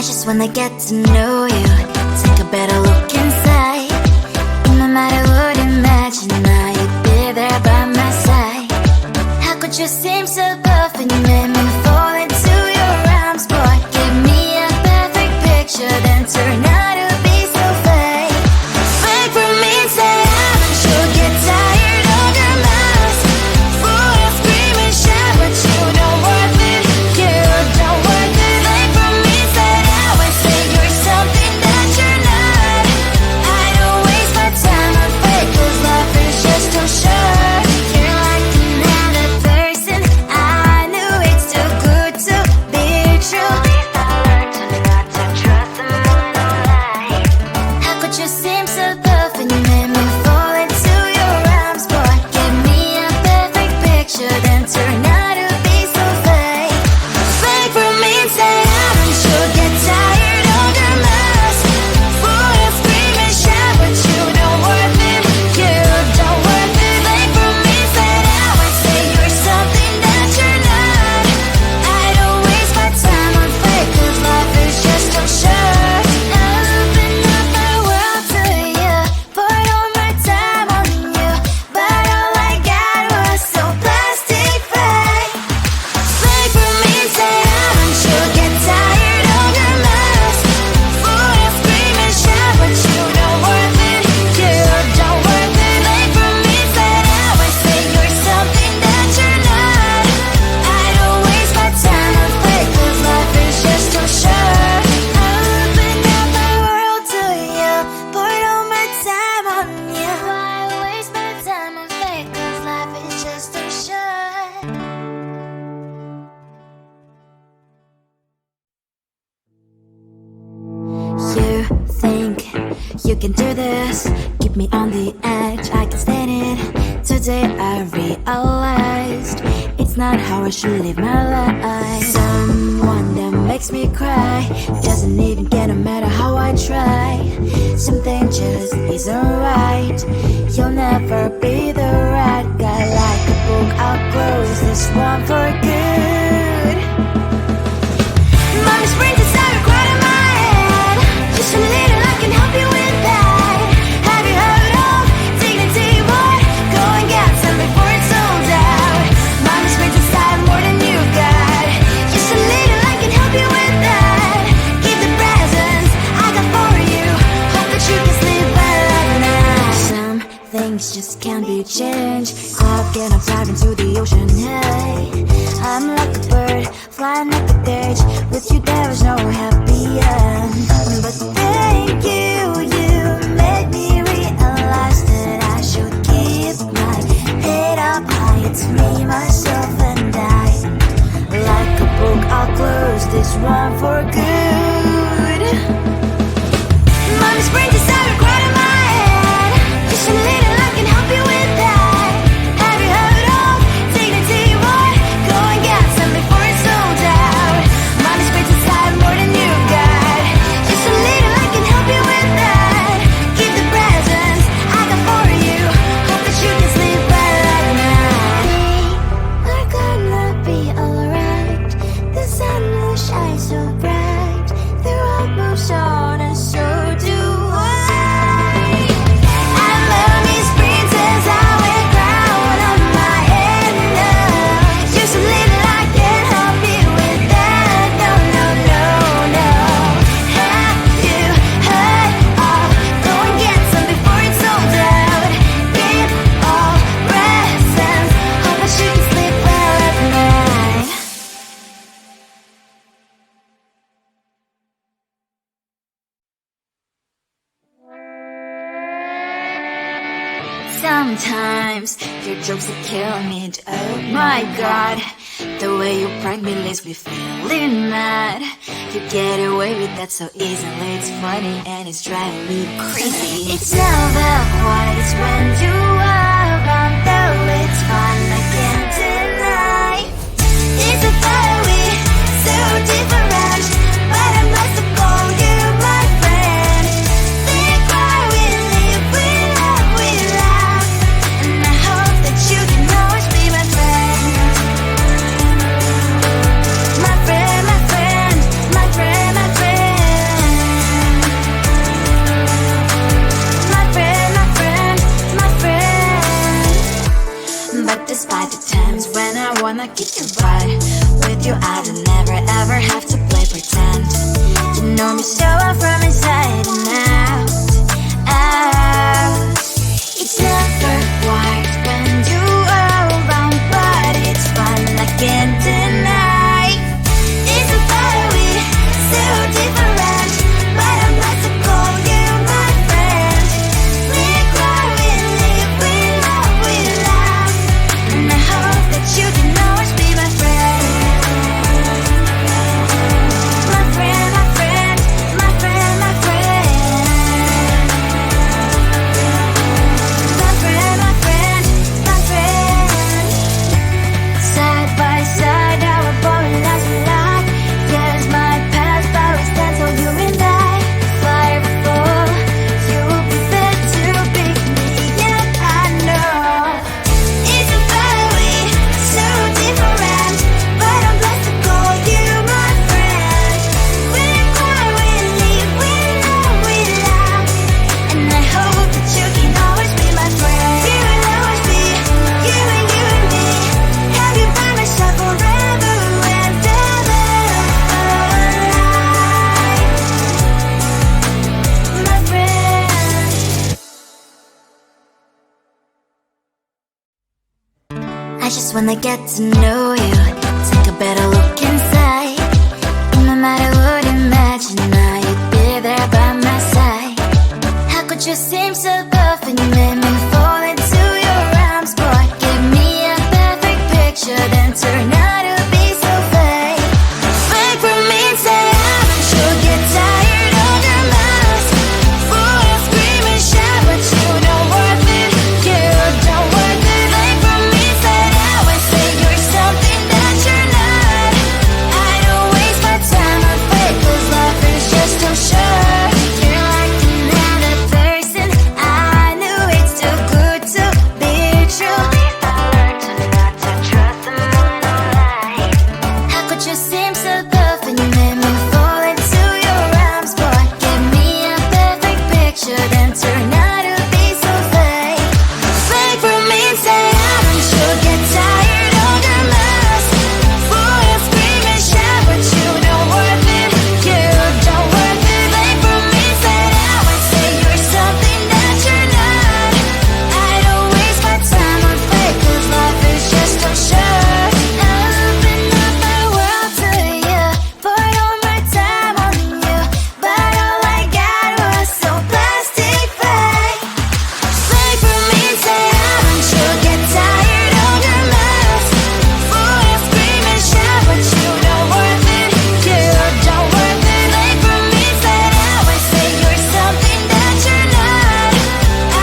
I just wanna get to know you. Take a better look inside. No matter what, imagine now you'd be there by my side. How could you seem so perfect? You made me fall into your arms, boy. Give me a perfect picture, then turn out to be so fake. Fake for me, say I'm sure get tired of your mask. Full of scream and shout, but you don't worth it. You don't worth it. Fake for me, say I would say you're something that you're not. I don't waste my time on fake, 'cause life is just too short. You're like another person. I knew it's too good to be true. I learned to not to trust someone online. How could you seem so perfect? You made me fall into your arms, boy. Give me a perfect picture, then turn out to be so fake. Fake for me, say I'm sure get tired of your mask. Full of scream and shout, but you don't worth it. You don't worth it. Fake for me, say I would say you're something that you're not. I don't waste my time on fake, 'cause life is just too short. I open up my world to you, poured all my time on you, but all I got was so plastic fake. Fake for me, say I'm sure get tired of your mask. Full of scream and shout, but you don't worth it. You don't worth it. Fake for me, say I would say you're something that you're not. I don't waste my time on fake, 'cause life is just too short. I open up my world to you, poured all my time on you. Why waste my time on fake, 'cause life is just too short. You think you can do this, keep me on the edge, I can stand it. Today I realized it's not how I should live my life. Someone that makes me cry doesn't even get no matter how I try. Something just isn't right. You'll never be the right guy. Like a book, I'll close this one for good. Mommy's brains inside are quite in my head. Just a little, I can help you with that. Have you heard of dignity? What? Go and get some before it's sold out. Mommy's brains inside more than you got. Just a little, I can help you with that. Keep the presents I got for you. Hope that you can sleep well at night. Some things just can't be changed. I'll get up, dive into the ocean. Hey, I'm like a bird flying like a cage. With you there is no happy end. But thank you, you made me realize that I should keep my head up high. It's me, myself and I. Like a book, I'll close this one for good. Mommy's brains inside are quite in my head. Just a little, I can help you with that. Have you heard of dignity? What? Go and get some before it's sold out. Mommy's brains inside more than you got. Just a little, I can help you with that. Keep the presents I got for you. Hope that you can sleep well at night. We're gonna be alright. The sun will shine so bright. The road moves on and so do I. I love Miss Princess, I wear crown on my head now. Just a little, I can help you with that. No, no, no, no. Have you heard of? Go and get some before it's sold out. Give all presents. Hope that you can sleep well at night. Sometimes your jokes are killing me. Oh my god, the way you prank me leaves me feeling mad. You get away with that so easily. It's funny and it's driving me crazy. It's never quiet, it's when you are around. Though it's fun, I can't deny. It's a fire we so different, but I must have called you my friend. Think why we live, we love, we laugh, and I hope that you can always be my friend. My friend, my friend, my friend, my friend. Cause when I get to know you, take a better look inside. No matter what, imagine now you'd be there by my side. How could you seem so perfect? You made me fall into your arms, boy. Give me a perfect picture, then turn out to be so fake. Fake for me, say you'll get tired of your mask. Fool and scream and shout, but you don't worth it. You don't worth it. Fake for me, say you're something that you're not. I don't waste my time on fake, 'cause life is just too short. You're like another person. I knew it's too good to be true. I learned to not to trust someone online. How could you seem so perfect? You made me fall into your arms, boy. Give me a perfect picture, then turn out to be so fake. Fake for me, say you'll get tired of your mask. Fool and scream and shout, but you don't worth it. You don't worth it. Fake for me, say you're something that you're not. I don't waste my time on fake, 'cause life is just too short. I open up my world to you, poured all my time on you, but all I got was so plastic fake. Fake for me, say you'll get tired of your mask. Fool and scream and shout, but you don't worth it. You don't worth it. Fake for me, say you're something that you're not.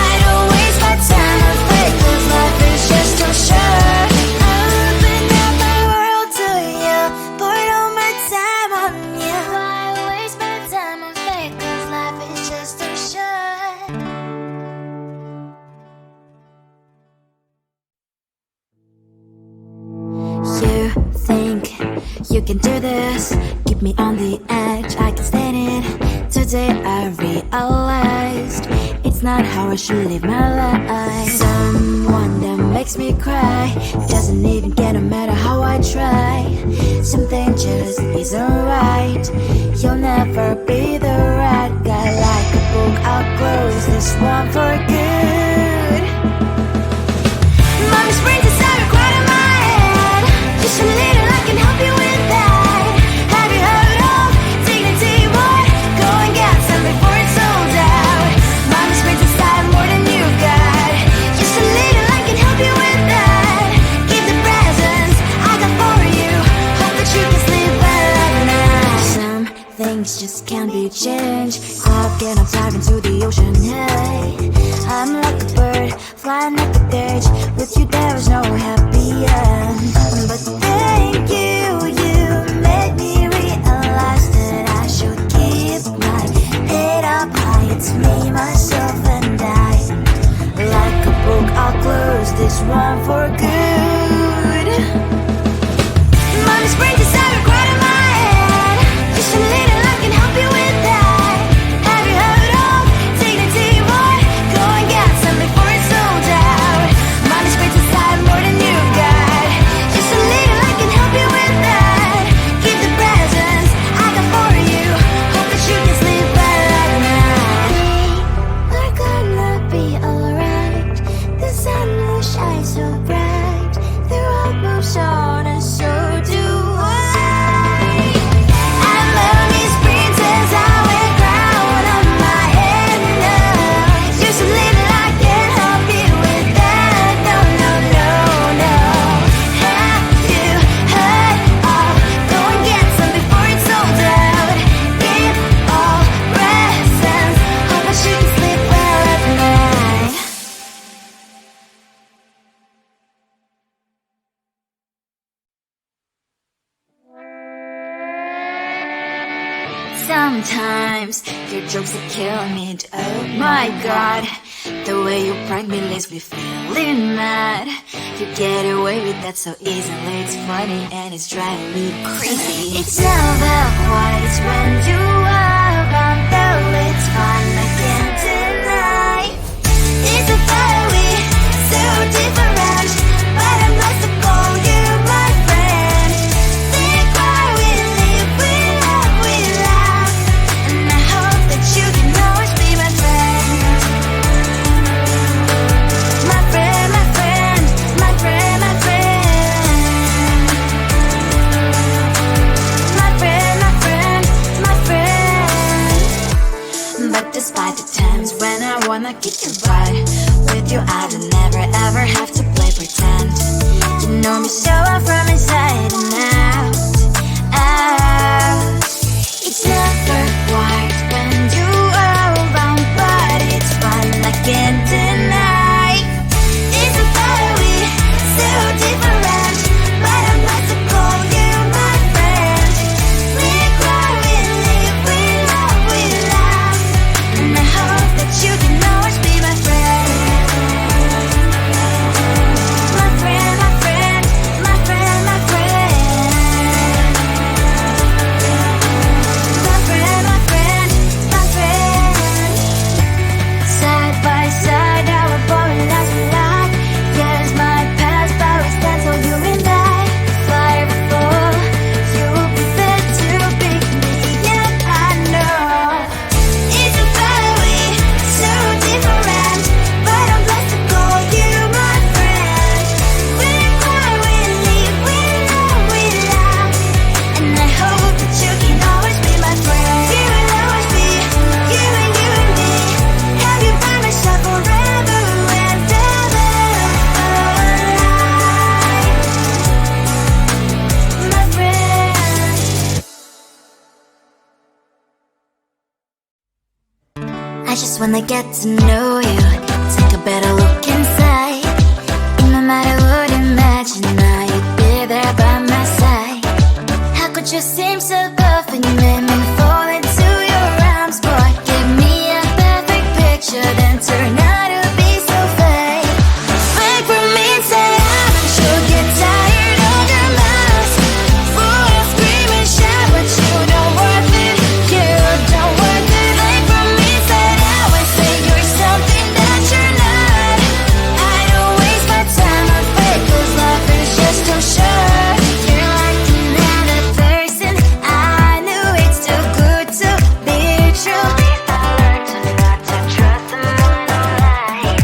I don't waste my time on fake, 'cause life is just too short. I open up my world to you, poured all my time on you. Why waste my time on fake, 'cause life is just too short. You think you can do this, keep me on the edge, I can stand it. Today I realized it's not how I should live my life. Someone that makes me cry doesn't even care no matter how I try. Something just isn't right. You'll never be the right guy. Like a book, I'll close this one for good. Mommy springs inside a quite in my head. Just a little, I can help you with that. Have you heard of dignity, boy? Go and get some before it's sold out. Mommy springs inside more than you've got. Just a little, I can help you with that. Give the presents I got for you. Hope that you can sleep well at night. Some things just can't be changed. I'll get up, dive into the ocean, hey. I'm like a bird, flying like a cage. With you there is no happy end. But thank you, you made me realize that I should keep my head up high. It's me, myself and I. Like a book, I'll close this one for good. Mommy springs inside a quite in my head. Just a little, I can help you with that. Have you heard of dignity, boy? Go and get some before it's sold out. Mommy springs inside more than you've got. Just a little, I can help you with that. Give the presents I got for you. Hope that you can sleep well at night. We're gonna be alright. The sun will shine so bright. The road moves on and so do I. I'm Melanie's princess, I wear crown on my head now. Just a little, I can help you with that. No, no, no, no. Have you heard of? Go and get some before it's sold out. Give all presents. Hope that you can sleep well at night. Sometimes your jokes that kill me. Oh my god, the way you prank me leaves me feeling mad. You get away with that so easily. It's funny and it's driving me crazy. It's never quiet when you are around, though it's fun, I can't deny. It's a very so different, but I must have called you my friend. Think why we live, we love, we laugh, and I hope that you can always be my friend. My friend, my friend, my friend, my friend. wanna kick your butt. With you I don't never ever have to play pretend. You know me so well from inside and out, out. It's never quiet when you are around, but it's fun, I can't deny. It's a better we, so different, but I'm not to call you my friend. We cry, we live, we love, we laugh, and I hope that you can always be my friend. My friend, my friend, my friend, my friend. My friend, my friend, my friend. Side by side, our body lasts a lot. Yes, my past always stands for you and I. Fire before you'll be there to pick me up, I know. It's a better way, so different, but I'm blessed to call you my friend. We cry, we live, we love, we laugh, and I hope that you can always be my friend. You will always be, you and me. Have you by my side forever and ever, my friend. I just wanna get to know you, take a better look inside. No matter what, imagine now you'd be there by my side. How could you seem so perfect? You made me fall into your arms, boy. Give me a perfect picture, then turn out to be so fake. Fake for me, say I'm sure get tired of your mouth. Full of scream and shout, but you don't worth it. You don't worth it. Fake for me, say I would say you're something that you're not. I don't waste my time on fake, 'cause life is just too short. You're like another person. I knew it's too good to be true. I learned to not to trust someone online.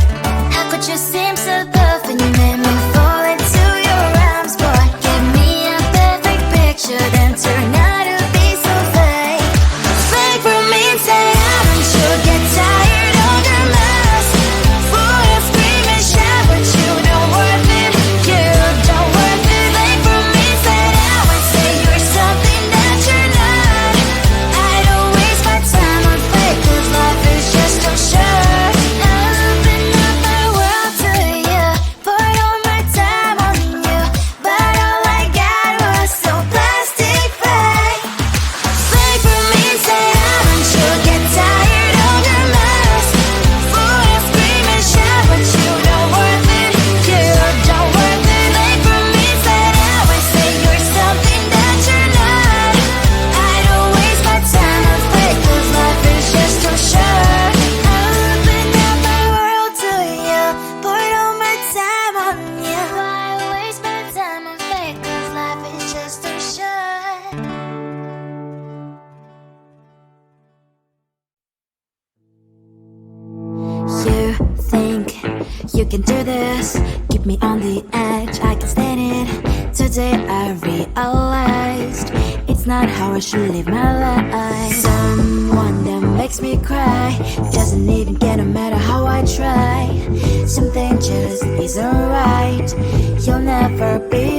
How could you seem so perfect? You made me fall into your arms, boy. Give me a perfect picture, then turn out to be so fake. Fake for me, say I'm sure get tired of your mouth. Full of scream and shout, but you don't worth it. You don't worth it. Fake for me, say I would say you're something that you're not. I don't waste my time on fake, 'cause life is just too short. Open up my world to you, put all my time on you, but all I got was so plastic fake. Fake for me, say I'm sure get tired of your mouth. Full of scream and shout, but you don't worth it. You don't worth it. Fake for me, say I would say you're something that you're not. I don't waste my time on fake, 'cause life is just too short. Open up my world to you, put all my time on you. Why waste my time on fake, 'cause life is just too short. You think you can do this, keep me on the edge, I can stand it. Today I realized it's not how I should live my life. Someone that makes me cry doesn't even get, no matter how I try. Something just isn't right. You'll never be